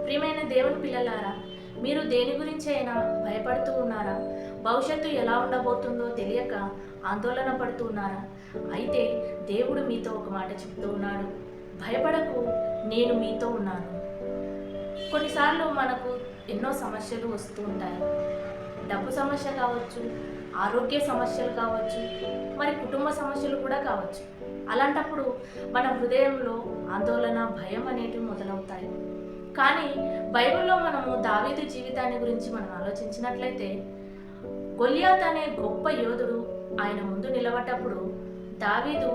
ప్రియమైన దేవుని పిల్లలారా, మీరు దేని గురించి అయినా భయపడుతూ ఉన్నారా? భవిష్యత్తు ఎలా ఉండబోతుందో తెలియక ఆందోళన పడుతూ ఉన్నారా? అయితే దేవుడు మీతో ఒక మాట చెప్తూ ఉన్నాడు. భయపడకు, నేను మీతో ఉన్నాను. కొన్నిసార్లు మనకు ఎన్నో సమస్యలు వస్తూ ఉంటాయి. డబ్బు సమస్య కావచ్చు, ఆరోగ్య సమస్యలు కావచ్చు, మరి కుటుంబ సమస్యలు కూడా కావచ్చు. అలాంటప్పుడు మన హృదయంలో ఆందోళన, భయం అనేటివి మొదలవుతాయి. కానీ బైబిల్లో మనము దావీదు జీవితాన్ని గురించి మనం ఆలోచించినట్లయితే, గొల్యాత్ అనే గొప్ప యోధుడు ఆయన ముందు నిలబడ్డప్పుడు దావీదు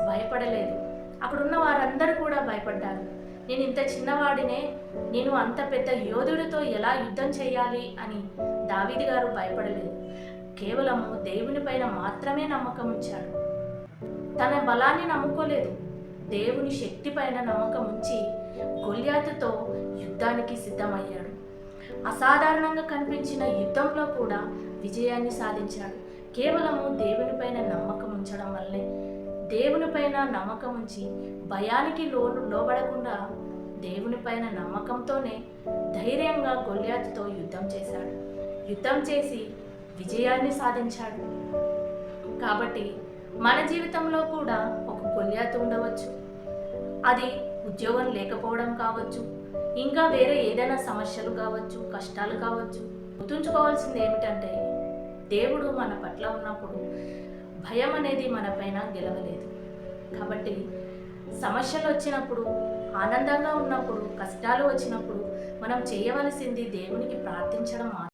భయపడలేదు. అక్కడున్న వారందరూ కూడా భయపడ్డారు. నేను ఇంత చిన్నవాడినే, నేను అంత పెద్ద యోధుడితో ఎలా యుద్ధం చేయాలి అని దావీదు గారు భయపడలేదు. కేవలము దేవుని పైన మాత్రమే నమ్మకం ఉంచాడు. తన బలాన్ని నమ్ముకోలేదు. దేవుని శక్తి పైన నమ్మకం ఉంచి గొల్యాతుతో యుద్ధానికి సిద్ధమయ్యాడు. అసాధారణంగా కనిపించిన యుద్ధంలో కూడా విజయాన్ని సాధించాడు. కేవలము దేవుని పైన నమ్మకం ఉంచడం వల్లే. దేవుని పైన నమ్మకం ఉంచి భయానికి లోబడకుండా దేవుని పైన నమ్మకంతోనే ధైర్యంగా గొల్యాతుతో యుద్ధం చేశాడు. యుద్ధం చేసి విజయాన్ని సాధించాడు. కాబట్టి మన జీవితంలో కూడా ఒక గొల్యాతు ఉండవచ్చు. అది ఉద్యోగం లేకపోవడం కావచ్చు, ఇంకా వేరే ఏదైనా సమస్యలు కావచ్చు, కష్టాలు కావచ్చు. గుర్తుంచుకోవాల్సింది ఏమిటంటే, దేవుడు మన పట్ల ఉన్నప్పుడు భయం అనేది మన పైన గెలవలేదు. కాబట్టి సమస్యలు వచ్చినప్పుడు, ఆనందంగా ఉన్నప్పుడు, కష్టాలు వచ్చినప్పుడు మనం చేయవలసింది దేవునికి ప్రార్థించడం.